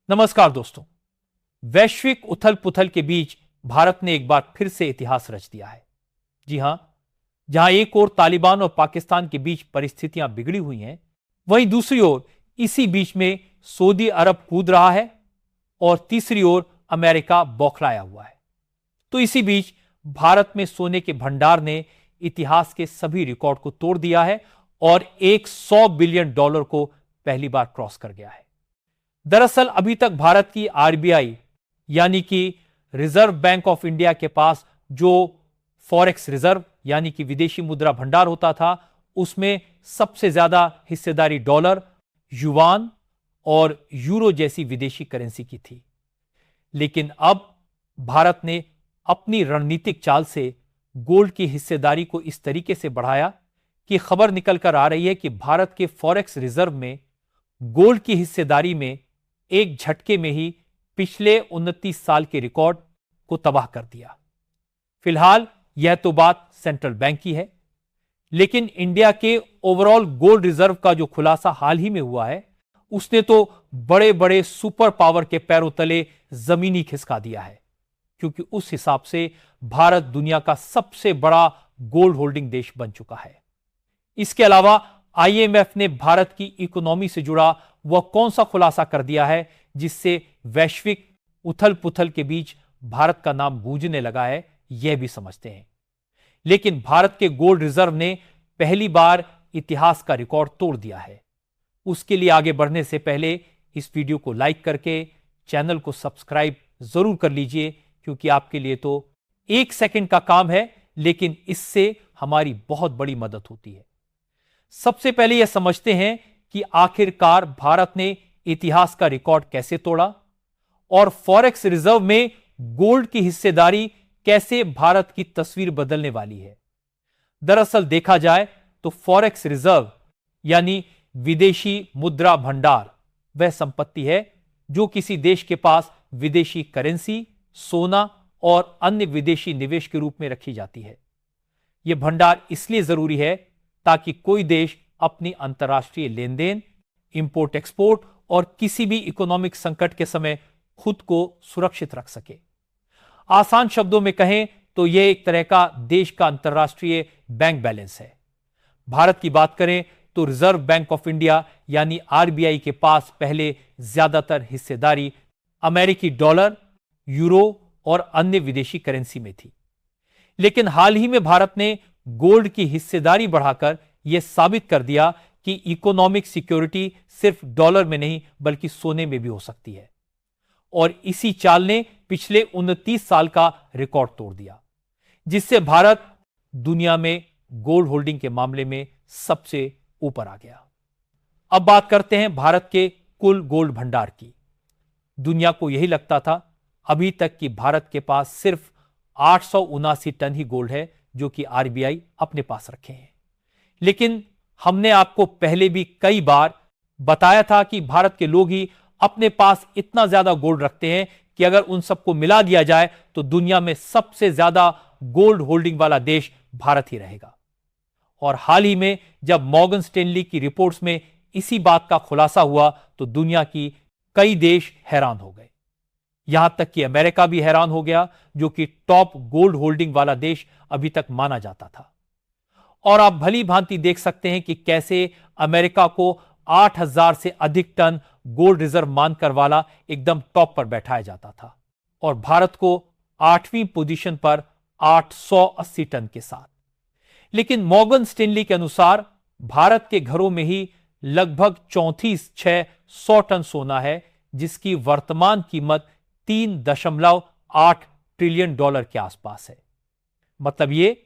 नमस्कार दोस्तों। वैश्विक उथल पुथल के बीच भारत ने एक बार फिर से इतिहास रच दिया है। जी हां, जहां एक ओर तालिबान और पाकिस्तान के बीच परिस्थितियां बिगड़ी हुई हैं, वहीं दूसरी ओर इसी बीच में सऊदी अरब कूद रहा है और तीसरी ओर अमेरिका बौखलाया हुआ है। तो इसी बीच भारत में सोने के भंडार ने इतिहास के सभी रिकॉर्ड को तोड़ दिया है और $100 बिलियन को पहली बार क्रॉस कर गया है। दरअसल अभी तक भारत की आरबीआई यानी कि रिजर्व बैंक ऑफ इंडिया के पास जो फॉरेक्स रिजर्व यानी कि विदेशी मुद्रा भंडार होता था, उसमें सबसे ज्यादा हिस्सेदारी डॉलर, युवान और यूरो जैसी विदेशी करेंसी की थी। लेकिन अब भारत ने अपनी रणनीतिक चाल से गोल्ड की हिस्सेदारी को इस तरीके से बढ़ाया कि खबर निकलकर आ रही है कि भारत के फॉरेक्स रिजर्व में गोल्ड की हिस्सेदारी में एक झटके में ही पिछले 29 साल के रिकॉर्ड को तबाह कर दिया। फिलहाल यह तो बात सेंट्रल बैंक की है, लेकिन इंडिया के ओवरऑल गोल्ड रिजर्व का जो खुलासा हाल ही में हुआ है, उसने तो बड़े बड़े सुपर पावर के पैरों तले जमीनी खिसका दिया है, क्योंकि उस हिसाब से भारत दुनिया का सबसे बड़ा गोल्ड होल्डिंग देश बन चुका है। इसके अलावा आईएमएफ ने भारत की इकोनॉमी से जुड़ा वह कौन सा खुलासा कर दिया है जिससे वैश्विक उथल पुथल के बीच भारत का नाम गूंजने लगा है, यह भी समझते हैं। लेकिन भारत के गोल्ड रिजर्व ने पहली बार इतिहास का रिकॉर्ड तोड़ दिया है। उसके लिए आगे बढ़ने से पहले इस वीडियो को लाइक करके चैनल को सब्सक्राइब जरूर कर लीजिए, क्योंकि आपके लिए तो 1 सेकंड का काम है, लेकिन इससे हमारी बहुत बड़ी मदद होती है। सबसे पहले यह समझते हैं कि आखिरकार भारत ने इतिहास का रिकॉर्ड कैसे तोड़ा और फॉरेक्स रिजर्व में गोल्ड की हिस्सेदारी कैसे भारत की तस्वीर बदलने वाली है। दरअसल देखा जाए तो फॉरेक्स रिजर्व यानी विदेशी मुद्रा भंडार वह संपत्ति है जो किसी देश के पास विदेशी करेंसी, सोना और अन्य विदेशी निवेश के रूप में रखी जाती है। यह भंडार इसलिए जरूरी है ताकि कोई देश अपनी अंतर्राष्ट्रीय लेन देन, इंपोर्ट एक्सपोर्ट और किसी भी इकोनॉमिक संकट के समय खुद को सुरक्षित रख सके। आसान शब्दों में कहें तो यह एक तरह का देश का अंतर्राष्ट्रीय बैंक बैलेंस है। भारत की बात करें तो रिजर्व बैंक ऑफ इंडिया यानी आरबीआई के पास पहले ज्यादातर हिस्सेदारी अमेरिकी डॉलर, यूरो और अन्य विदेशी करेंसी में थी। लेकिन हाल ही में भारत ने गोल्ड की हिस्सेदारी बढ़ाकर यह साबित कर दिया कि इकोनॉमिक सिक्योरिटी सिर्फ डॉलर में नहीं बल्कि सोने में भी हो सकती है। और इसी चाल ने पिछले 29 साल का रिकॉर्ड तोड़ दिया, जिससे भारत दुनिया में गोल्ड होल्डिंग के मामले में सबसे ऊपर आ गया। अब बात करते हैं भारत के कुल गोल्ड भंडार की। दुनिया को यही लगता था अभी तक कि भारत के पास सिर्फ 879 टन ही गोल्ड है जो कि आरबीआई अपने पास रखे हैं। लेकिन हमने आपको पहले भी कई बार बताया था कि भारत के लोग ही अपने पास इतना ज्यादा गोल्ड रखते हैं कि अगर उन सबको मिला दिया जाए तो दुनिया में सबसे ज्यादा गोल्ड होल्डिंग वाला देश भारत ही रहेगा। और हाल ही में जब मॉर्गन स्टैनली की रिपोर्ट्स में इसी बात का खुलासा हुआ तो दुनिया की कई देश हैरान हो गए। यहां तक कि अमेरिका भी हैरान हो गया, जो कि टॉप गोल्ड होल्डिंग वाला देश अभी तक माना जाता था। और आप भली भांति देख सकते हैं कि कैसे अमेरिका को 8000 से अधिक टन गोल्ड रिजर्व मानकर वाला एकदम टॉप पर बैठाया जाता था और भारत को 8वीं पोजीशन पर 880 टन के साथ। लेकिन मॉर्गन स्टैनली के अनुसार भारत के घरों में ही लगभग 34,600 टन सोना है, जिसकी वर्तमान कीमत $3.8 ट्रिलियन के आसपास है। मतलब यह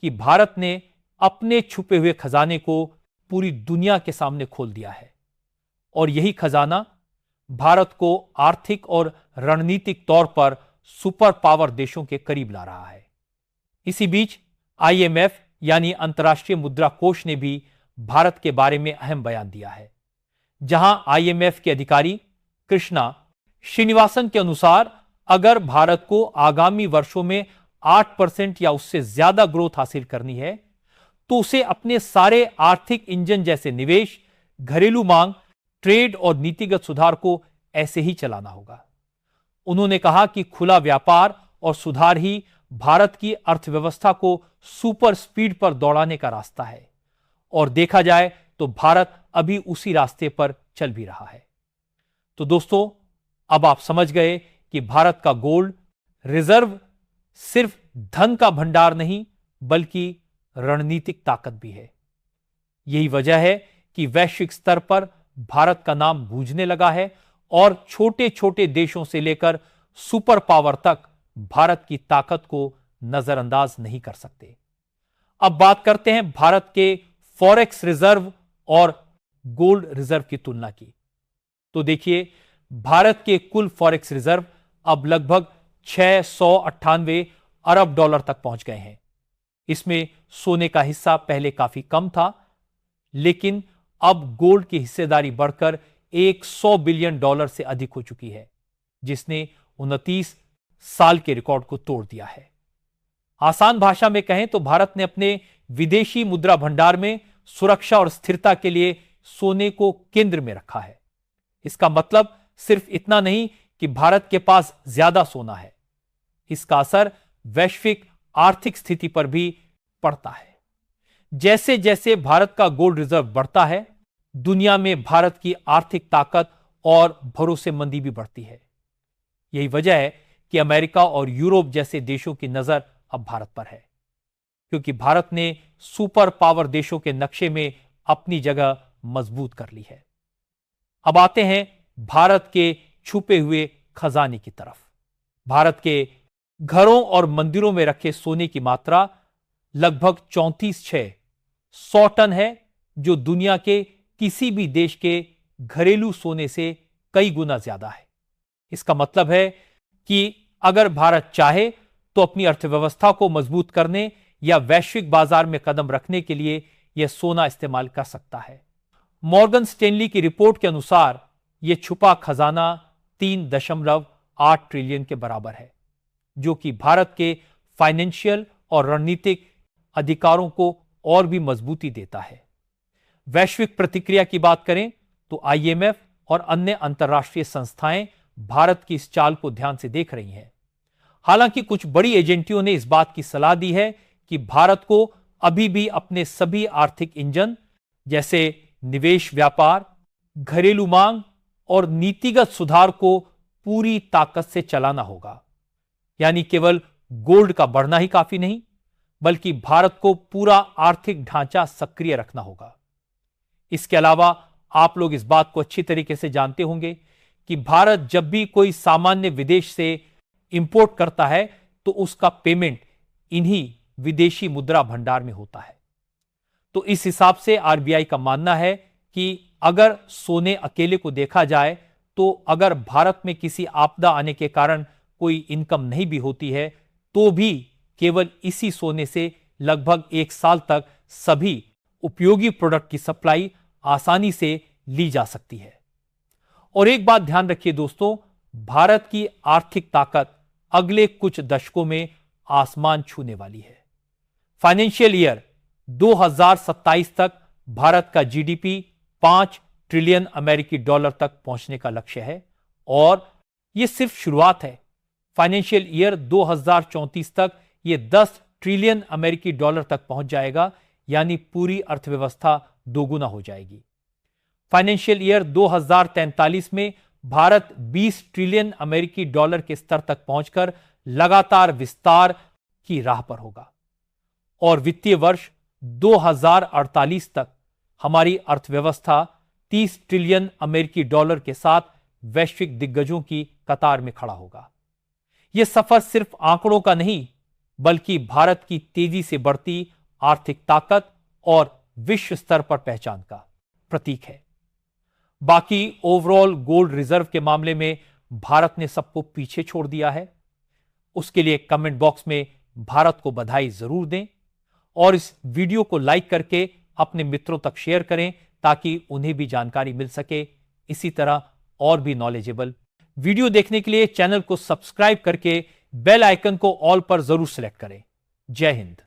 कि भारत ने अपने छुपे हुए खजाने को पूरी दुनिया के सामने खोल दिया है और यही खजाना भारत को आर्थिक और रणनीतिक तौर पर सुपर पावर देशों के करीब ला रहा है। इसी बीच आईएमएफ यानी अंतर्राष्ट्रीय मुद्रा कोष ने भी भारत के बारे में अहम बयान दिया है, जहां आईएमएफ के अधिकारी कृष्णा श्रीनिवासन के अनुसार अगर भारत को आगामी वर्षों में 8% या उससे ज्यादा ग्रोथ हासिल करनी है तो उसे अपने सारे आर्थिक इंजन जैसे निवेश, घरेलू मांग, ट्रेड और नीतिगत सुधार को ऐसे ही चलाना होगा। उन्होंने कहा कि खुला व्यापार और सुधार ही भारत की अर्थव्यवस्था को सुपर स्पीड पर दौड़ाने का रास्ता है, और देखा जाए तो भारत अभी उसी रास्ते पर चल भी रहा है। तो दोस्तों, अब आप समझ गए कि भारत का गोल्ड रिजर्व सिर्फ धन का भंडार नहीं बल्कि रणनीतिक ताकत भी है। यही वजह है कि वैश्विक स्तर पर भारत का नाम गूंजने लगा है और छोटे छोटे देशों से लेकर सुपर पावर तक भारत की ताकत को नजरअंदाज नहीं कर सकते। अब बात करते हैं भारत के फॉरेक्स रिजर्व और गोल्ड रिजर्व की तुलना की। तो देखिए, भारत के कुल फॉरेक्स रिजर्व अब लगभग 698 अरब डॉलर तक पहुंच गए हैं। इसमें सोने का हिस्सा पहले काफी कम था, लेकिन अब गोल्ड की हिस्सेदारी बढ़कर 100 बिलियन डॉलर से अधिक हो चुकी है, जिसने 29 साल के रिकॉर्ड को तोड़ दिया है। आसान भाषा में कहें तो भारत ने अपने विदेशी मुद्रा भंडार में सुरक्षा और स्थिरता के लिए सोने को केंद्र में रखा है। इसका मतलब सिर्फ इतना नहीं कि भारत के पास ज्यादा सोना है, इसका असर वैश्विक आर्थिक स्थिति पर भी पड़ता है। जैसे जैसे भारत का गोल्ड रिजर्व बढ़ता है, दुनिया में भारत की आर्थिक ताकत और भरोसेमंदी भी बढ़ती है। यही वजह है कि अमेरिका और यूरोप जैसे देशों की नजर अब भारत पर है, क्योंकि भारत ने सुपर पावर देशों के नक्शे में अपनी जगह मजबूत कर ली है। अब आते हैं भारत के छुपे हुए खजाने की तरफ। भारत के घरों और मंदिरों में रखे सोने की मात्रा लगभग 34,100 टन है, जो दुनिया के किसी भी देश के घरेलू सोने से कई गुना ज्यादा है। इसका मतलब है कि अगर भारत चाहे तो अपनी अर्थव्यवस्था को मजबूत करने या वैश्विक बाजार में कदम रखने के लिए यह सोना इस्तेमाल कर सकता है। मॉर्गन स्टैनली की रिपोर्ट के अनुसार यह छुपा खजाना 3.8 ट्रिलियन के बराबर है, जो कि भारत के फाइनेंशियल और रणनीतिक अधिकारों को और भी मजबूती देता है। वैश्विक प्रतिक्रिया की बात करें तो आईएमएफ और अन्य अंतर्राष्ट्रीय संस्थाएं भारत की इस चाल को ध्यान से देख रही हैं। हालांकि कुछ बड़ी एजेंसियों ने इस बात की सलाह दी है कि भारत को अभी भी अपने सभी आर्थिक इंजन जैसे निवेश, व्यापार, घरेलू मांग और नीतिगत सुधार को पूरी ताकत से चलाना होगा। यानी केवल गोल्ड का बढ़ना ही काफी नहीं, बल्कि भारत को पूरा आर्थिक ढांचा सक्रिय रखना होगा। इसके अलावा आप लोग इस बात को अच्छी तरीके से जानते होंगे कि भारत जब भी कोई सामान्य विदेश से इंपोर्ट करता है तो उसका पेमेंट इन्हीं विदेशी मुद्रा भंडार में होता है। तो इस हिसाब से आरबीआई का मानना है कि अगर सोने अकेले को देखा जाए तो अगर भारत में किसी आपदा आने के कारण कोई इनकम नहीं भी होती है तो भी केवल इसी सोने से लगभग 1 साल तक सभी उपयोगी प्रोडक्ट की सप्लाई आसानी से ली जा सकती है। और एक बात ध्यान रखिए दोस्तों, भारत की आर्थिक ताकत अगले कुछ दशकों में आसमान छूने वाली है। फाइनेंशियल ईयर 2027 तक भारत का जीडीपी 5 ट्रिलियन अमेरिकी डॉलर तक पहुंचने का लक्ष्य है, और यह सिर्फ शुरुआत है। फाइनेंशियल ईयर 2034 तक यह 10 ट्रिलियन अमेरिकी डॉलर तक पहुंच जाएगा, यानी पूरी अर्थव्यवस्था दोगुना हो जाएगी। फाइनेंशियल ईयर 2043 में भारत 20 ट्रिलियन अमेरिकी डॉलर के स्तर तक पहुंचकर लगातार विस्तार की राह पर होगा, और वित्तीय वर्ष 2048 तक हमारी अर्थव्यवस्था 30 ट्रिलियन अमेरिकी डॉलर के साथ वैश्विक दिग्गजों की कतार में खड़ा होगा। यह सफर सिर्फ आंकड़ों का नहीं, बल्कि भारत की तेजी से बढ़ती आर्थिक ताकत और विश्व स्तर पर पहचान का प्रतीक है। बाकी ओवरऑल गोल्ड रिजर्व के मामले में भारत ने सबको पीछे छोड़ दिया है। उसके लिए कमेंट बॉक्स में भारत को बधाई जरूर दें, और इस वीडियो को लाइक करके अपने मित्रों तक शेयर करें ताकि उन्हें भी जानकारी मिल सके। इसी तरह और भी नॉलेजेबल वीडियो देखने के लिए चैनल को सब्सक्राइब करके बेल आइकन को ऑल पर जरूर सेलेक्ट करें। जय हिंद।